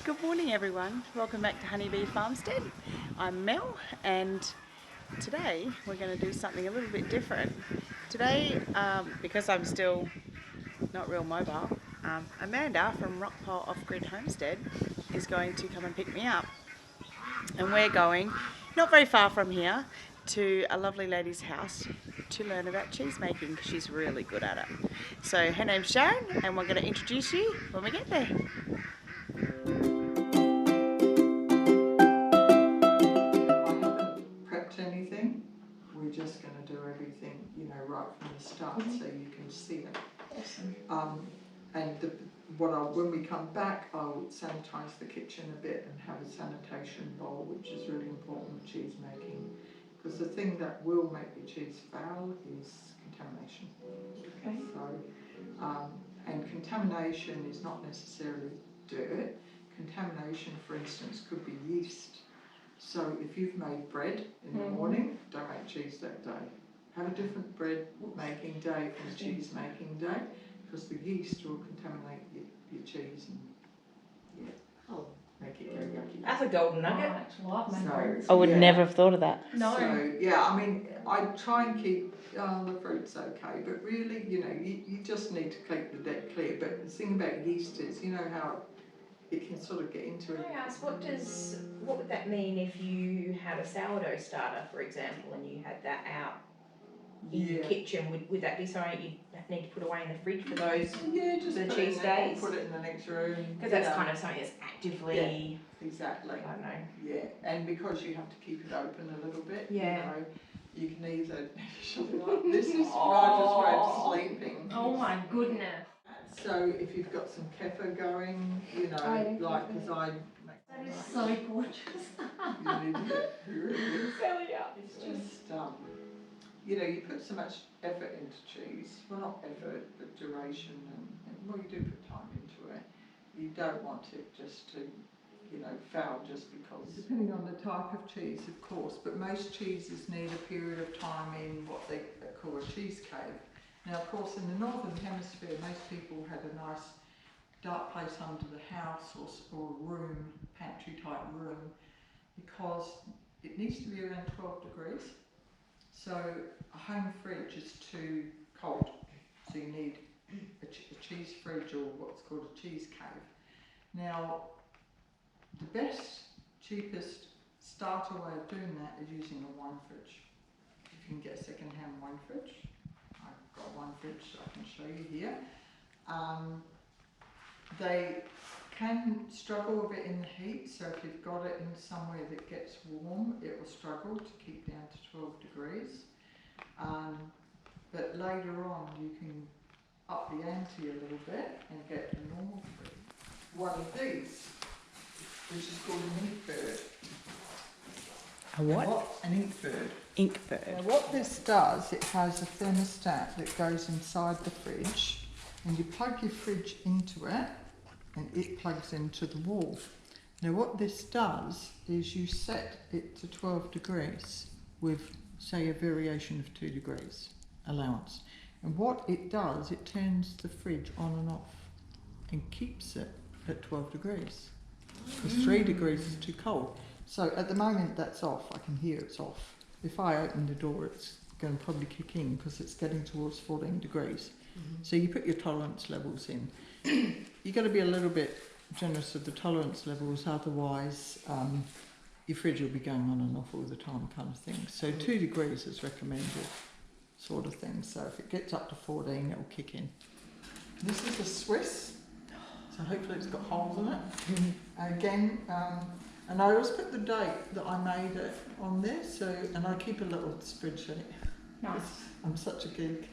Good morning everyone, welcome back to Honeybee Farmstead. I'm Mel and today we're going to do something a little bit different. Today, because I'm still not real mobile, Amanda from Rockpole Off-Grid Homestead is going to come and pick me up. And we're going, not very far from here, to a lovely lady's house to learn about cheese making because she's really good at it. So her name's Sharon and we're going to introduce you when we get there. Anything, we're just going to do everything, right from the start, so you can see it. Awesome. When we come back, I'll sanitize the kitchen a bit and have a sanitation bowl, which is really important with cheese making, because the thing that will make your cheese foul is contamination. Okay. So, and contamination is not necessarily dirt. Contamination, for instance, could be yeast. So if you've made bread in the morning, don't make cheese that day. Have a different bread making day from cheese making day, because the yeast will contaminate your cheese and make it go yucky. That's a golden nugget. I would never have thought of that. No. So yeah, I mean, I try and keep the fruits okay, but really, you just need to keep the deck clear. But the thing about yeast is, how it can sort of get into it. Can I ask, what would that mean if you had a sourdough starter, for example, and you had that out in your kitchen? Would that be something you need to put away in the fridge for those just the cheese days? Put it in the next room. Because that's kind of something that's actively... Yeah, exactly. I don't know. Yeah, and because you have to keep it open a little bit, you can either... this is Roger's way of sleeping. Oh my goodness. So if you've got some kefir going, because I make... That is so gorgeous. You need it. It's just, you put so much effort into cheese. Well, not effort, but duration, and you do put time into it. You don't want it just to, foul just because. Depending on the type of cheese, of course, but most cheeses need a period of time in what they call a cheese cave. Now, of course, in the Northern Hemisphere, most people had a nice dark place under the house or a room, pantry type room, because it needs to be around 12 degrees. So a home fridge is too cold. So you need a cheese fridge, or what's called a cheese cave. Now, the best, cheapest starter way of doing that is using a wine fridge. If you can get a second-hand wine fridge. I've got one fridge I can show you here. They can struggle a bit in the heat, so if you've got it in somewhere that gets warm, it will struggle to keep down to 12 degrees. But later on, you can up the ante a little bit and get a normal fridge. One of these, which is called an ink bird. A what? An ink bird. Ink bird. Now what this does, it has a thermostat that goes inside the fridge, and you plug your fridge into it, and it plugs into the wall. Now what this does is you set it to 12 degrees with, say, a variation of 2 degrees allowance. And what it does, it turns the fridge on and off and keeps it at 12 degrees. Because 3 degrees is too cold. So at the moment that's off, I can hear it's off. If I open the door, it's going to probably kick in because it's getting towards 14 degrees. So you put your tolerance levels in. You've got to be a little bit generous with the tolerance levels, otherwise your fridge will be going on and off all the time, kind of thing. So 2 degrees is recommended, sort of thing. So if it gets up to 14, it will kick in. This is a Swiss, so hopefully it's got holes in it. Again, and I always put the date that I made it on there, and I keep a little spreadsheet. Nice. I'm such a geek.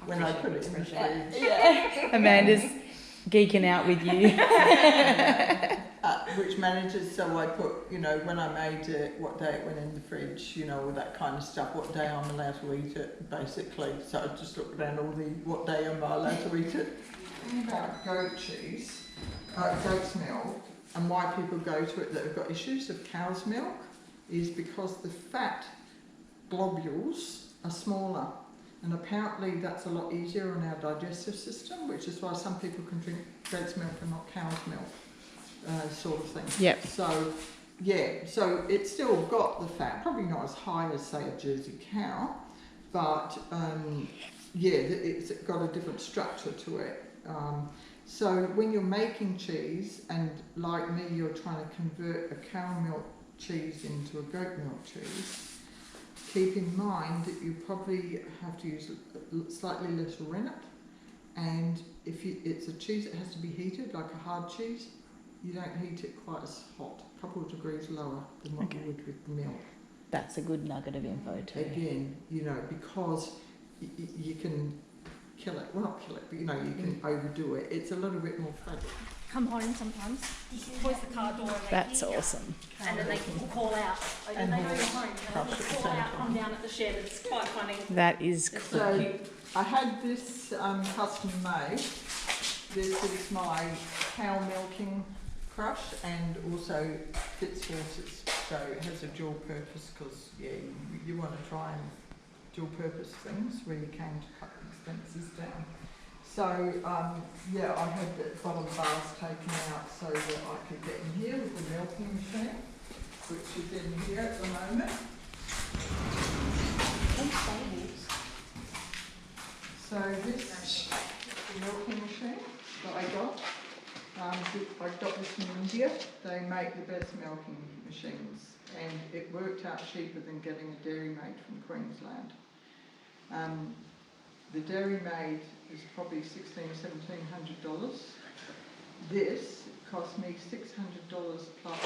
When I put it in the fridge. Yeah. Amanda's geeking out with you. Which manages, so I put, when I made it, what day it went in the fridge, all that kind of stuff, what day I'm allowed to eat it, basically. So I just looked around what day am I allowed to eat it. The thing about goat cheese, goat's milk, and why people go to it that have got issues of cow's milk, is because the fat globules are smaller. And apparently that's a lot easier on our digestive system, which is why some people can drink goat's milk and not cow's milk, sort of thing. Yep. So, yeah, so it's still got the fat, probably not as high as, say, a Jersey cow, but yeah, it's got a different structure to it. So when you're making cheese, and like me, you're trying to convert a cow milk cheese into a goat milk cheese, keep in mind that you probably have to use slightly less rennet, and if it's a cheese that has to be heated, like a hard cheese, you don't heat it quite as hot, a couple of degrees lower than what you would with the milk. That's a good nugget of info too. Again, you know, because you can kill it, well not kill it, but you know, you can overdo it. It's a little bit more fragile. Come home sometimes. You can close the car door and they That's hear you. awesome. And then they will call out. And then they go home. And then they call out, come down at the shed. It's quite funny. That is cool. So I had this custom made. This is my cow milking crush, and also fits horses. So it has a dual purpose, because yeah, you want to try and dual purpose things where you can to cut expenses down. So yeah, I had the bottom bars taken out so that I could get in here with the milking machine, which is in here at the moment. So this is the milking machine that I got. I got this from India. They make the best milking machines, and it worked out cheaper than getting a dairy maid from Queensland. The dairy maid is probably $1,600–1,700. This cost me $600 plus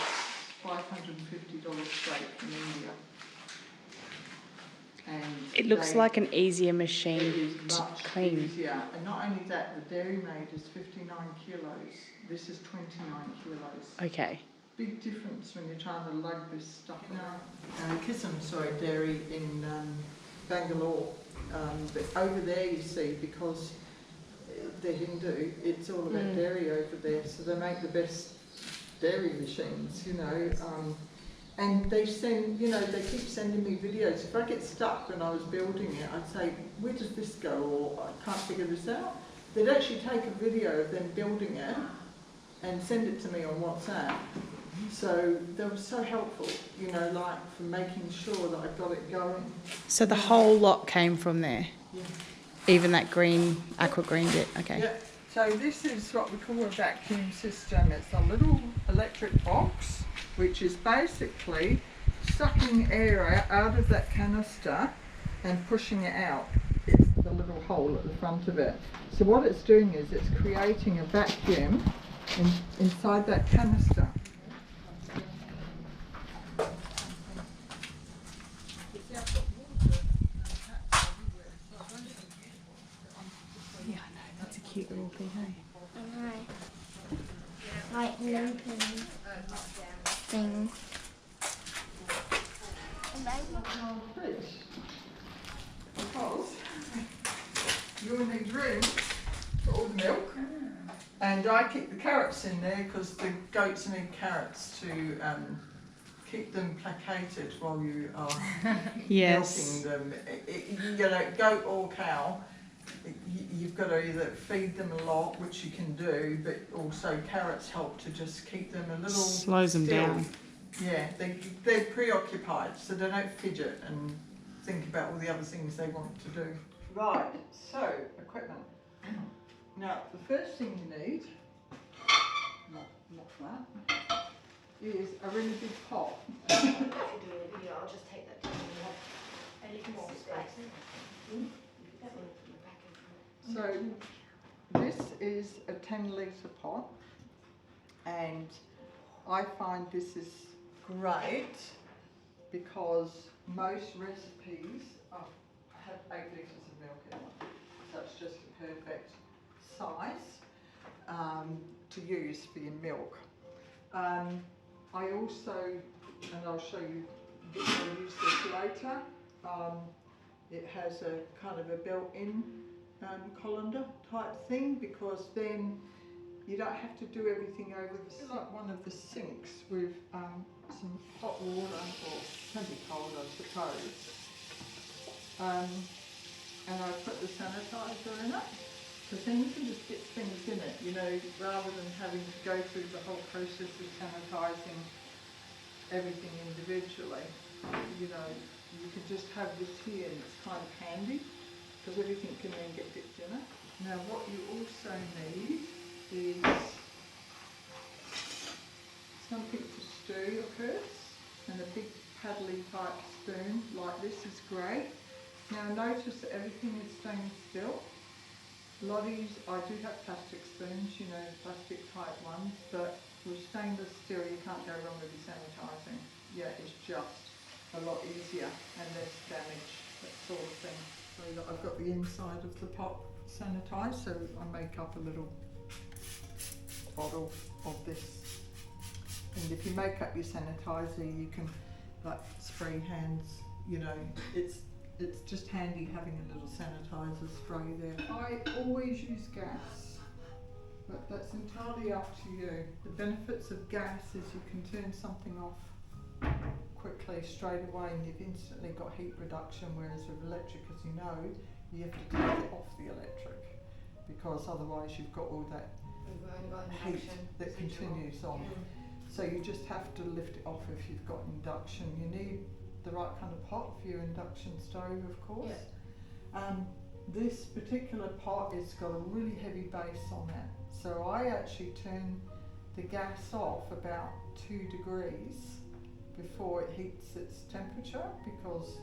$550 straight from India. And It looks like an easier it machine is to much clean. easier. And not only that, the dairy maid is 59 kilos. This is 29 kilos. Okay. Big difference when you're trying to lug this stuff out. Kissan dairy in Bangalore. But over there, you see, because they're Hindu, it's all about dairy over there. So they make the best dairy machines, you know. And they send, you know, they keep sending me videos. If I get stuck when I was building it, I'd say, where does this go? Or I can't figure this out. They'd actually take a video of them building it and send it to me on WhatsApp. So they were so helpful, you know, like for making sure that I got it going. So the whole lot came from there? Yeah. Even that green, aqua green bit? Okay. Yeah. So this is what we call a vacuum system. It's a little electric box, which is basically sucking air out of that canister and pushing it out. It's the little hole at the front of it. So what it's doing is it's creating a vacuum inside that canister. Yeah, I know. That's a cute little thing, hey? Like looping thing. Fridge. Because you will need room for all the milk. And I keep the carrots in there because the goats need carrots to keep them placated while you are Yes. milking them. You know, goat or cow, you've got to either feed them a lot, which you can do, but also carrots help to just keep them a little Slows them still. down. Yeah, they're preoccupied, so they don't fidget and think about all the other things they want to do. Right, so equipment. Now, the first thing you need, not that, is a really big pot. If you're doing a video, I'll just take that down and you have a little more space. So this is a 10-litre pot, and I find this is great because most recipes have 8 litres of milk in them. So it's just a perfect size to use for your milk. I also, and I'll show you, I'll use this later, it has a kind of a built-in colander type thing, because then you don't have to do everything over the like one of the sinks with some hot water, or it can be cold I suppose. and I put the sanitizer in it, because then you can just get things in it, you know, rather than having to go through the whole process of sanitizing everything individually. You know, you can just have this here and it's kind of handy because everything can then get dipped in it. Now what you also need is something to stir your curds, and a big paddly type spoon like this is great. Now notice that everything is stained steel. A lot of these, I do have plastic spoons, you know, plastic type ones, but with stainless steel you can't go wrong with the sanitizing. Yeah, it's just a lot easier and less damage, that sort of thing. So that I've got the inside of the pot sanitised, so I make up a little bottle of this. And if you make up your sanitizer, you can like spray hands, you know, it's just handy having a little sanitizer spray there. I always use gas, but that's entirely up to you. The benefits of gas is you can turn something off quickly straight away and you've instantly got heat reduction, whereas with electric, as you know, you have to take it off the electric because otherwise you've got all that heat that continues on. So you just have to lift it off if you've got induction. You need the right kind of pot for your induction stove, of course. Yeah. This particular pot has got a really heavy base on it, so I actually turn the gas off about 2 degrees before it heats its temperature, because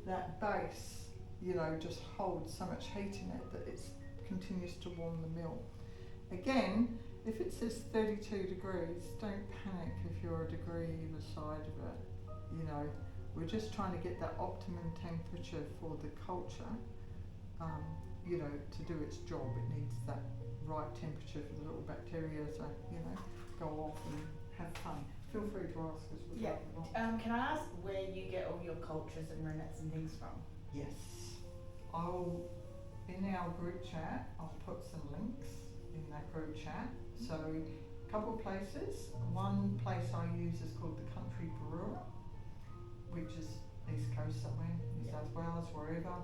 that base, you know, just holds so much heat in it that it continues to warm the milk. Again, if it says 32 degrees, don't panic if you're a degree either side of it. You know, we're just trying to get that optimum temperature for the culture, you know, to do its job. It needs that right temperature for the little bacteria to, you know, go off and have fun. Feel free to ask us. Yeah. Can I ask where you get all your cultures and rennets and things from? Yes. In our group chat, I'll put some links in that group chat. So, a couple of places. One place I use is called the Country Brewer, which is East Coast somewhere, New South Wales, wherever.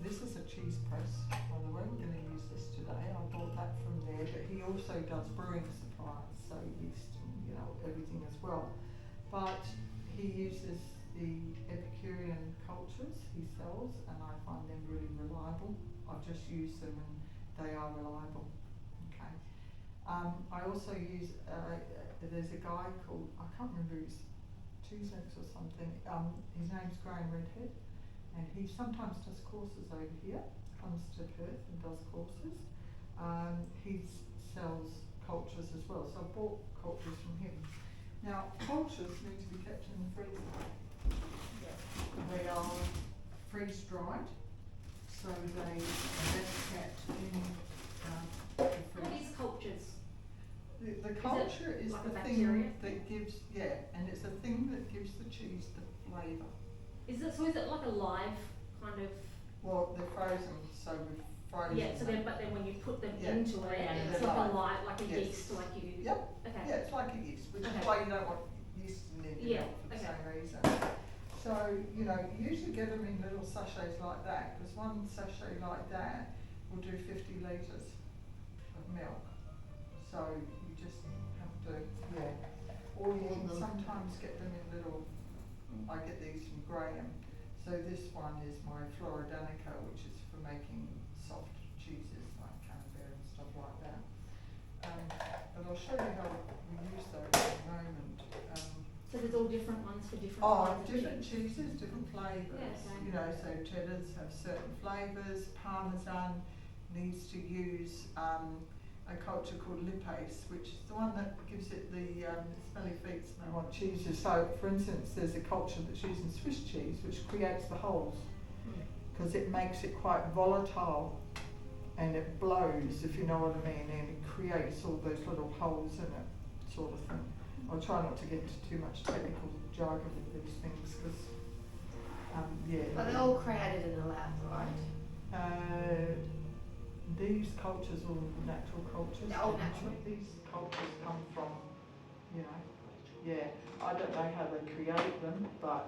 This is a cheese press, by the way. We're going to use this today. I bought that from there, but he also does brewing supplies, so yeast and, you know, everything as well. But he uses the Epicurean cultures he sells, and I find them really reliable. I've just used them and they are reliable. Okay. I also use, there's a guy called, I can't remember his cheesemake or something. His name's Graham Redhead, and he sometimes does courses over here, comes to Perth and does courses. He sells cultures as well, so I bought cultures from him. Now, cultures need to be kept in the freezer. They are freeze-dried, so they are best kept in the freezer. What is cultures? The culture is like the a thing bacteria? that gives, and it's the thing that gives the cheese the flavour. Is it like a live kind of? Well, they're frozen, so we've frozen. Yeah. So them. but then when you put them Yeah. into it, Yeah, it's they're like live. a live, like a Yes. yeast, like you. Yep. Okay. Yeah, it's like a yeast, which is Okay. why you don't want yeast in your Yeah, milk for the okay. same reason. So, you know, you usually get them in little sachets like that, because one sachet like that will do 50 litres of milk. So you just have to, or you can sometimes get them in little, I get these from Graham. So this one is my Floridanica, which is for making soft cheeses like camembert and stuff like that. But I'll show you how we use those in a moment. So there's all different ones for different. kinds of Different cheese. cheeses, different flavours. Yeah, okay. You know, so cheddars have certain flavours. Parmesan needs to use a culture called lipase, which is the one that gives it the smelly feet smell on cheeses. So, for instance, there's a culture that's using Swiss cheese, which creates the holes because it makes it quite volatile and it blows, if you know what I mean, and it creates all those little holes in it, sort of thing. I'll try not to get into too much technical jargon with these things because, But they're all created in the lab, right? These cultures are all natural cultures. They're all natural. These cultures come from, you know, Yeah, I don't know how they create them, but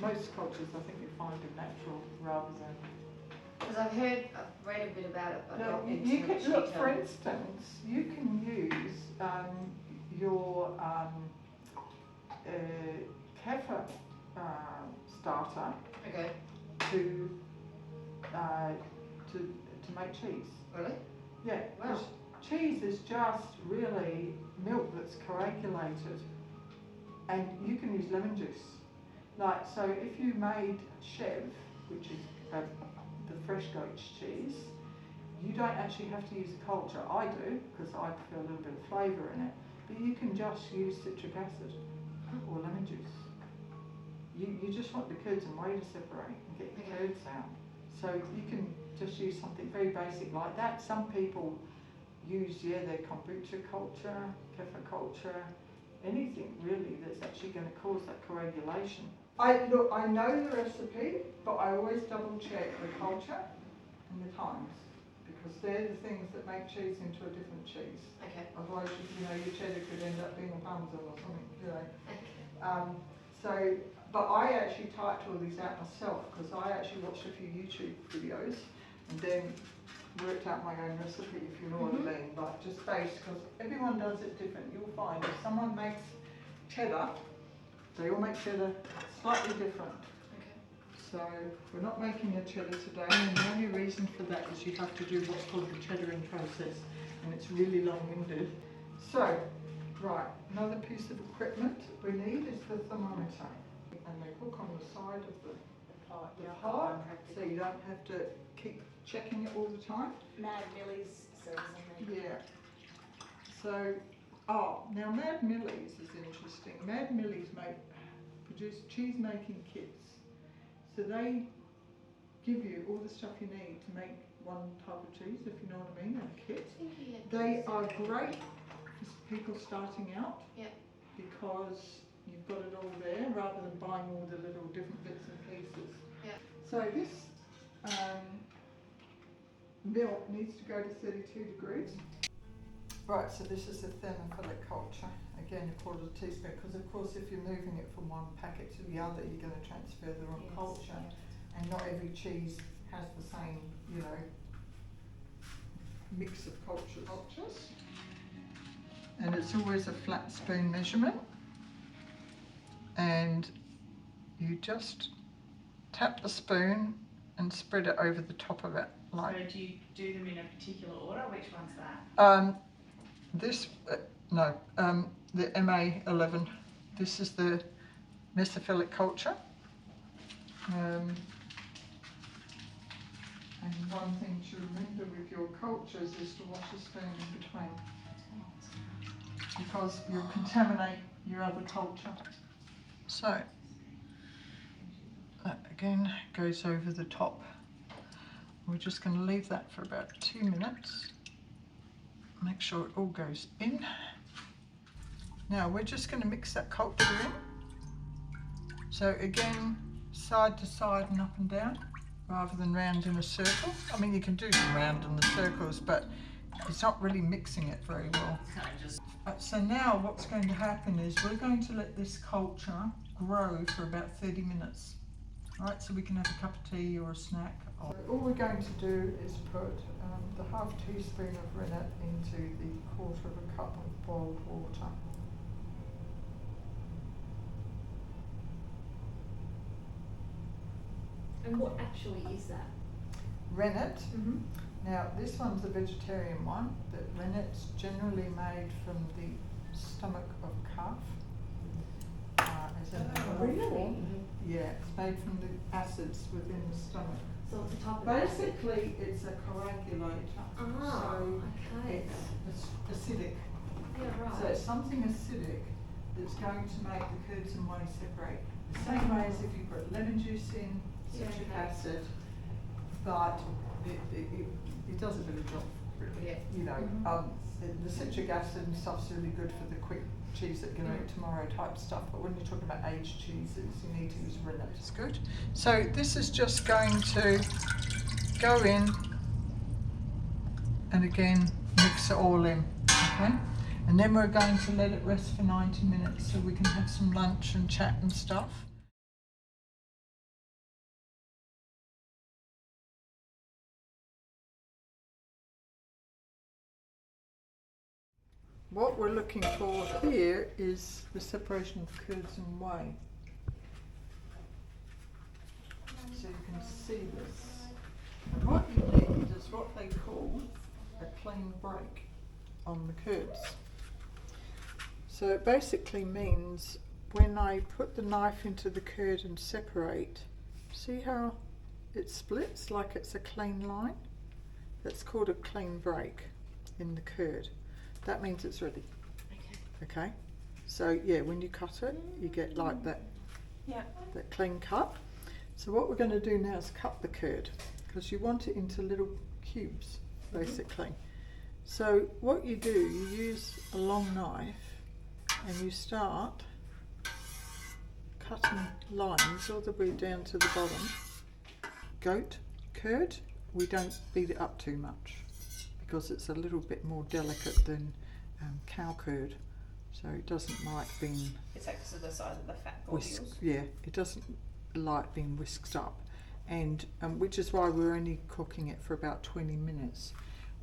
most cultures I think you find them natural rather than. Because I've read a bit about it, but not in you too can much look, detail. for instance, you can use your kefir starter Okay. to make cheese. Really? Yeah. Wow. Cheese is just really milk that's coagulated, and you can use lemon juice. Like, so if you made chev, which is the fresh goat cheese, you don't actually have to use a culture. I do, because I prefer a little bit of flavour in it. But you can just use citric acid or lemon juice. You just want the curds and whey to separate and get the curds out. So you can just use something very basic like that. Some people use, their kombucha culture, kefir culture, anything really that's actually going to cause that coagulation. I know the recipe, but I always double check the culture and the times, because they're the things that make cheese into a different cheese. Okay. Otherwise, your cheddar could end up being a Parmesan or something, Okay. But I actually typed all these out myself, because I actually watched a few YouTube videos and then worked out my own recipe, if you know what I mean, like just based, because everyone does it different. You'll find if someone makes cheddar, they all make cheddar slightly different. Okay. So we're not making a cheddar today, and the only reason for that is you have to do what's called the cheddaring process, and it's really long-winded. So, right, another piece of equipment we need is the thermometer, and they hook on the side of the pot, so you don't have to keep checking it all the time. Mad Millie's says something. Yeah. So, now Mad Millie's is interesting. Mad Millie's produce cheese making kits. So they give you all the stuff you need to make one type of cheese, if you know what I mean, a kit. They are great for people starting out. Yeah. Because you've got it all there rather than buying all the little different bits and pieces. Yeah. So this milk needs to go to 32 degrees. Right, so this is a thermophilic culture. Again, a quarter teaspoon, because of course if you're moving it from one packet to the other, you're going to transfer the wrong culture. And not every cheese has the same, mix of cultures. And it's always a flat spoon measurement. And you just tap the spoon and spread it over the top of it. Like. So do you do them in a particular order? Which one's that? The MA11. This is the mesophilic culture. And one thing to remember with your cultures is to wash a spoon in between, because you'll contaminate your other culture. So that again goes over the top. We're just going to leave that for about 2 minutes. Make sure it all goes in. Now we're just going to mix that culture in. So again, side to side and up and down, rather than round in a circle. I mean, you can do them round in the circles, but it's not really mixing it very well. So now what's going to happen is we're going to let this culture grow for about 30 minutes. Right, so we can have a cup of tea or a snack. So all we're going to do is put the half teaspoon of rennet into the quarter of a cup of boiled water. And what actually is that? Rennet. Now this one's a vegetarian one, but rennet's generally made from the stomach of calf. Really? Yeah, it's made from the acids within the stomach. So it's a type of Basically, it's a coagulator. So okay. it's acidic. Yeah, right. So it's something acidic that's going to make the curds and whey separate. The same way as if you put lemon juice in, citric acid, but it does a bit of job, really. Yeah. The citric acid and stuff's really good for the quick cheese that you're going to eat tomorrow type stuff, but when you're talking about aged cheeses, you need to use rennet. It's good. So this is just going to go in and again mix it all in. Okay. And then we're going to let it rest for 90 minutes so we can have some lunch and chat and stuff. What we're looking for here is the separation of curds and whey. So you can see this. And what you need is what they call a clean break on the curds. So it basically means when I put the knife into the curd and separate, see how it splits like it's a clean line? That's called a clean break in the curd. That means it's ready. Okay. So yeah, when you cut it, you get like that, that clean cut. So what we're going to do now is cut the curd, because you want it into little cubes, basically. So what you do, you use a long knife and you start cutting lines all the way down to the bottom. Goat curd, we don't beat it up too much because it's a little bit more delicate than cow curd, so it doesn't like being Is that because of the size of the fat whisked. globules? Yeah, it doesn't like being whisked up, and which is why we're only cooking it for about 20 minutes.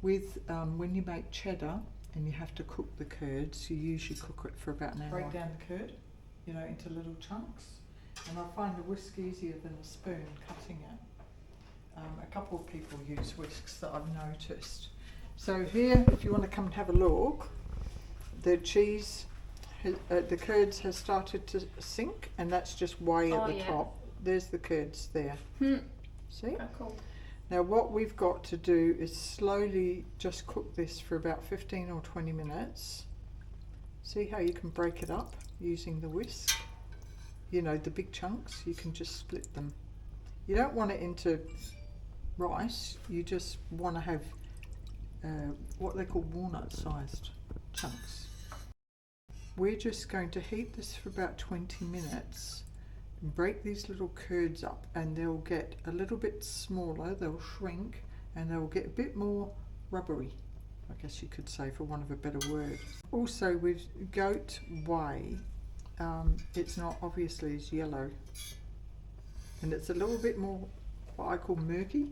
With when you make cheddar and you have to cook the curds, you usually cook it for about an hour. Break down the curd, you know, into little chunks, and I find a whisk easier than a spoon cutting it. A couple of people use whisks that I've noticed. So here, if you want to come and have a look, the cheese, the curds has started to sink, and that's just way at the top. There's the curds there. See? Oh, cool. Now what we've got to do is slowly just cook this for about 15 or 20 minutes. See how you can break it up using the whisk? You know, the big chunks, you can just split them. You don't want it into rice, you just want to have what they call walnut-sized chunks. We're just going to heat this for about 20 minutes. Break these little curds up and they'll get a little bit smaller, they'll shrink, and they'll get a bit more rubbery, I guess you could say, for want of a better word. Also with goat whey, it's not obviously as yellow, and it's a little bit more what I call murky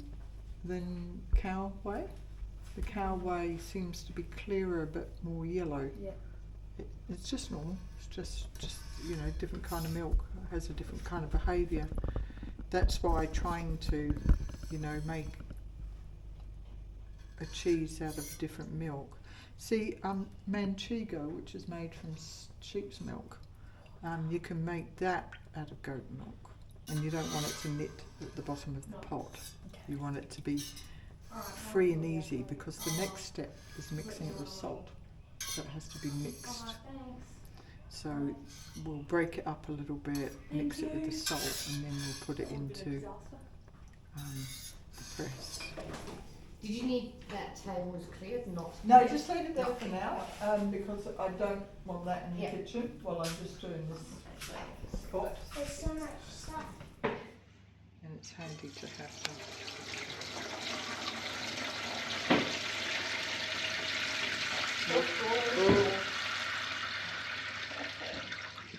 than cow whey. The cow whey seems to be clearer but more yellow. Yeah. It's just normal. It's just you know, different kind of milk has a different kind of behaviour. That's why trying to, you know, make a cheese out of different milk. See, manchego, which is made from sheep's milk, you can make that out of goat milk, and you don't want it to knit at the bottom of the pot. You want it to be free and easy, because the next step is mixing it with salt, so it has to be mixed. So we'll break it up a little bit, mix it with the salt, and then we'll put it into the press. Did you need that table was cleared? Not. No, just leave it there for now, because I don't want that in the kitchen while I'm just doing this spot. There's so much stuff. And it's handy to have that.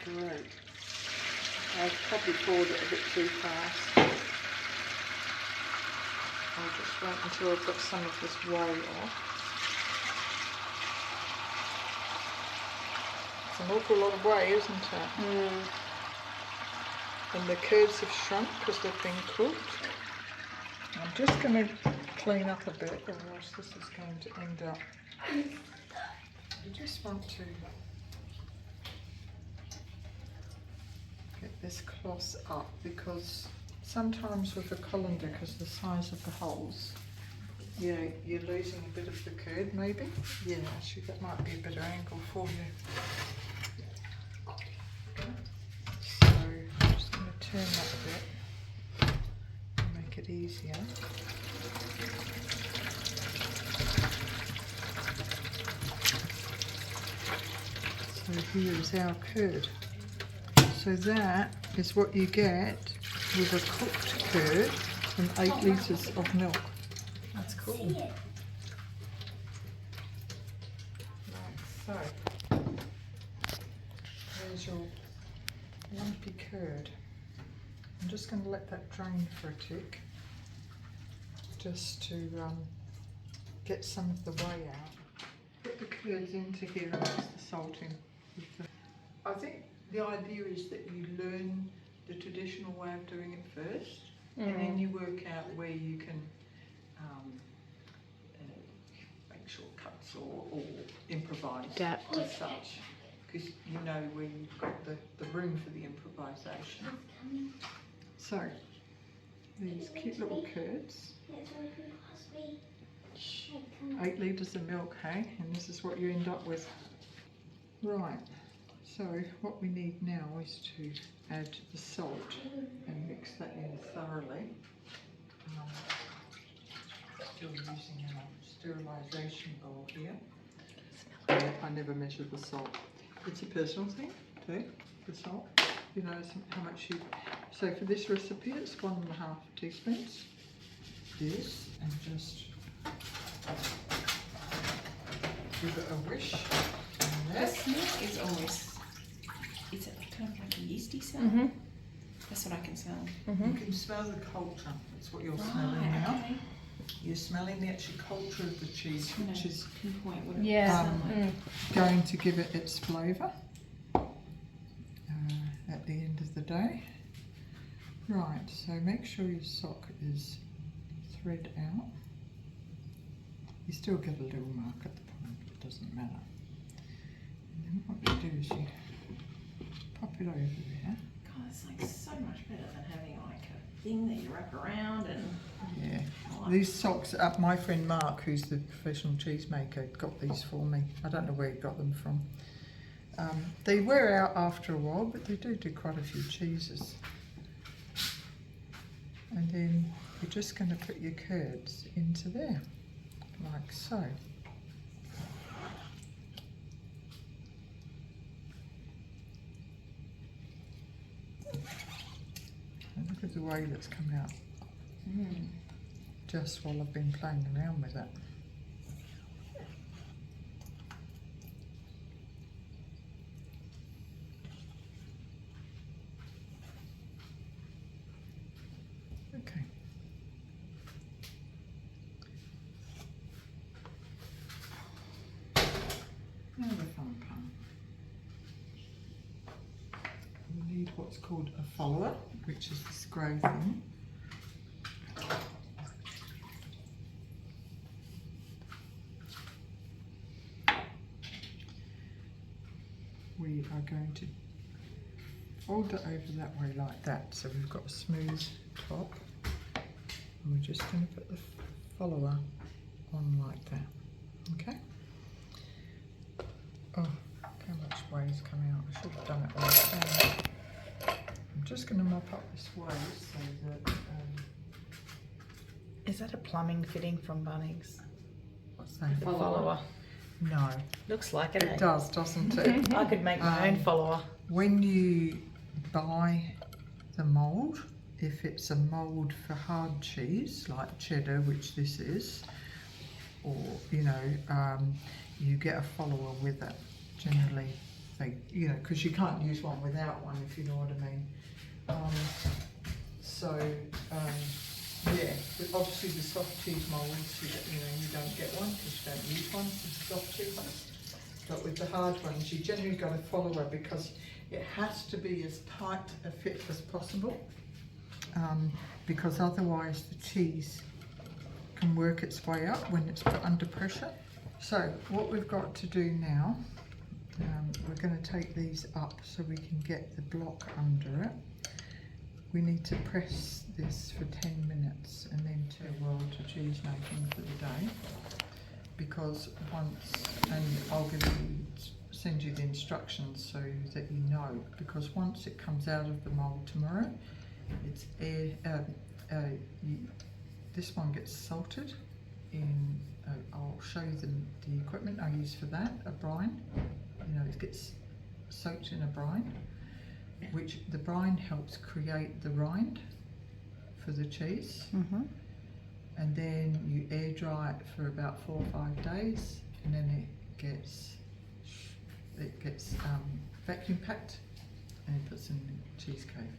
Great. I've probably poured it a bit too fast. I'll just wait until I've got some of this whey off. It's an awful lot of whey, isn't it? And the curds have shrunk because they've been cooked. I'm just going to clean up a bit, or else this is going to end up. I just want to get this cloth up, because sometimes with the colander, because the size of the holes, you know, you're losing a bit of the curd maybe. Yeah, actually that might be a better angle for you. So I'm just going to turn that a bit and make it easier. So here is our curd. So that is what you get with a cooked curd from 8 litres of milk. That's cool. Like So, there's your lumpy curd. I'm just going to let that drain for a tick, just to get some of the whey out. Put the curds into here and mix the salt in. I think the idea is that you learn the traditional way of doing it first, and then you work out where you can make shortcuts or improvise as such, because you know where you've got the room for the improvisation. So, these cute little curds, 8 litres of milk, hey, and this is what you end up with. Right, so what we need now is to add the salt and mix that in thoroughly. Still using our sterilisation bowl here. I never measure the salt. It's a personal thing too, the salt. You know how much you... So for this recipe it's 1.5 teaspoons. This, and just give it a whisk. The smell is almost, it's kind of like a yeasty smell. That's what I can smell. You can smell the culture. That's what you're smelling now. Okay. You're smelling the actual culture of the cheese, which is pinpoint what it smells like. going to give it its flavour at the end of the day. Right, so make sure your sock is thread out. You still get a little mark at the point, it doesn't matter. And then what you do is you pop it over there. God, it's like so much better than having like a thing that you wrap around and... Yeah, these socks, my friend Mark, who's the professional cheesemaker, got these for me. I don't know where he got them from. They wear out after a while, but they do quite a few cheeses. And then you're just going to put your curds into there, like so. And look at the way that's come out. Just while I've been playing around with it. Okay. Now the fun part. We need what's called a follower, which is this grey thing. We are going to fold it over that way like that, so we've got a smooth top, and we're just going to put the follower on like that. Okay. Oh, how much way's come out? I should have done it like that. I'm just going to mop up this way so that Is that a plumbing fitting from Bunnings? what's that? Follower. No, Looks like it. it does, doesn't it? I could make my own follower. When you buy the mould, if it's a mould for hard cheese like cheddar, which this is, or you get a follower with it. Generally, they, because you can't use one without one, if you know what I mean. Yeah, but obviously the soft cheese moulds, you don't get one because you don't use one for the soft cheeses. But with the hard ones, you generally got a follower because it has to be as tight a fit as possible, because otherwise the cheese can work its way up when it's put under pressure. So what we've got to do now, we're going to take these up so we can get the block under it. We need to press this for 10 minutes and then farewell to cheese making for the day, because and I'll send you the instructions so that you know, because once it comes out of the mould tomorrow, it's this one gets salted in, I'll show you the equipment I use for that, a brine. It gets soaked in a brine, which the brine helps create the rind for the cheese. And then you air dry it for about 4 or 5 days, and then it gets it gets vacuum packed and he puts in the cheese cave.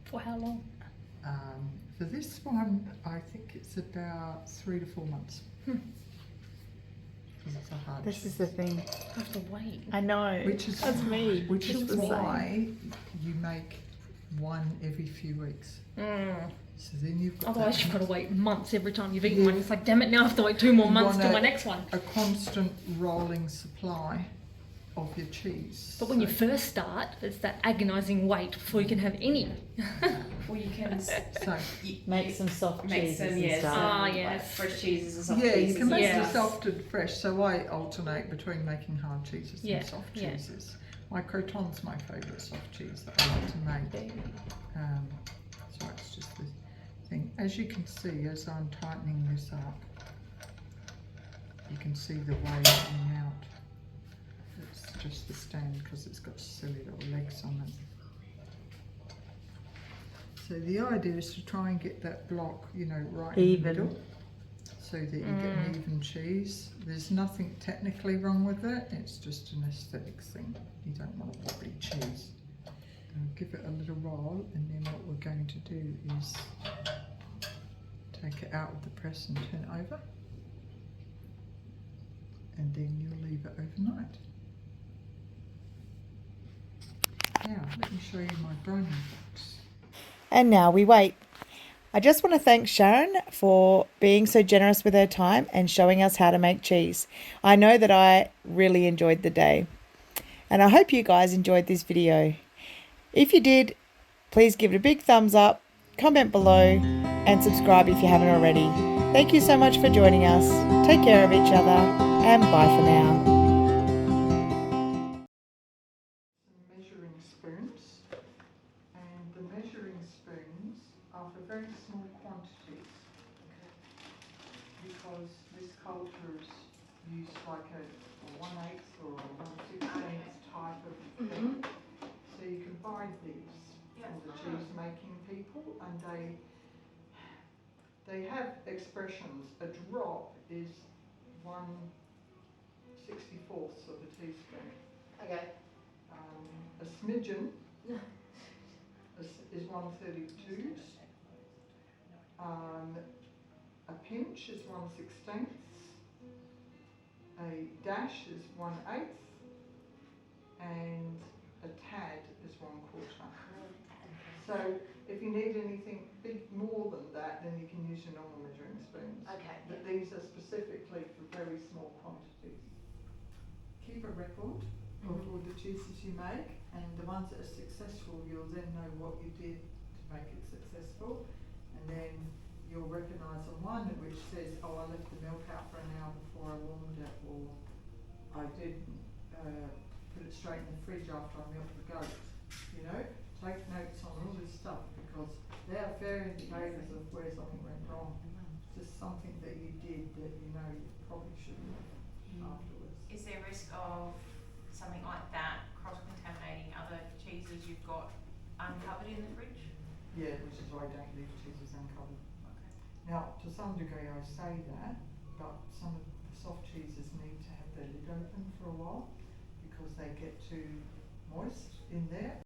For how long? For this one, I think it's about 3 to 4 months. Because it's a hard This cheese. is the thing. I have to wait. I know. Which is That's me. Which is It's the same. why you make one every few weeks. So then you've got Otherwise, that you've got to wait months every time you've eaten one. It's like, damn it, now I have to wait 2 more You months to want my next one. a constant rolling supply of your cheese. But when you first start, it's that agonising wait before you can have any. Well, you can So Make some soft make cheeses some, and yeah, stuff. Ah, like yes. fresh cheeses and soft yeah, cheeses. you can make Yeah. the soft and fresh. So I alternate between making hard cheeses Yeah, and soft yeah. cheeses. My croton's my favourite soft cheese that I like to make. So it's just the thing. As you can see, as I'm tightening this up, you can see the way coming out. It's just the stand because it's got silly little legs on it. So the idea is to try and get that block, you know, right Even. in the middle, so that you get an even cheese. There's nothing technically wrong with it, it's just an aesthetics thing. You don't want a wobbly cheese. Give it a little roll, and then what we're going to do is take it out of the press and turn it over, and then you'll leave it overnight. Now, let me show you my brownie box. And now we wait. I just want to thank Sharon for being so generous with her time and showing us how to make cheese. I know that I really enjoyed the day. And I hope you guys enjoyed this video. If you did, please give it a big thumbs up, comment below, and subscribe if you haven't already. Thank you so much for joining us. Take care of each other, and bye for now. Some measuring spoons, and the measuring spoons are for very small quantities, because this culture is used like a 1/8 or a 1/16 type of thing. So you can buy these from the cheese making people, and they have expressions. A drop is 1/64 of a teaspoon. Okay. A smidgen is 1/32. A pinch is 1/16. A dash is 1/8, and a tad is 1/4. So if you need anything big more than that, then you can use your normal measuring spoons. Okay. But these are specifically for very small quantities. Keep a record of all the cheeses you make, and the ones that are successful, you'll then know what you did to make it successful, and then you'll recognise on one which says, oh, I left the milk out for an hour before I warmed it, or I didn't put it straight in the fridge after I milked the goat. You know, take notes on all this stuff, because they are fair indicators of where something went wrong. Just something that you did that you know you probably shouldn't have afterwards. Is there risk of something like that cross-contaminating other cheeses you've got uncovered in the fridge? Yeah, which is why I don't leave cheeses uncovered. Okay. Now, to some degree I say that, but some of the soft cheeses need to have their lid open for a while, because they get too moist in there.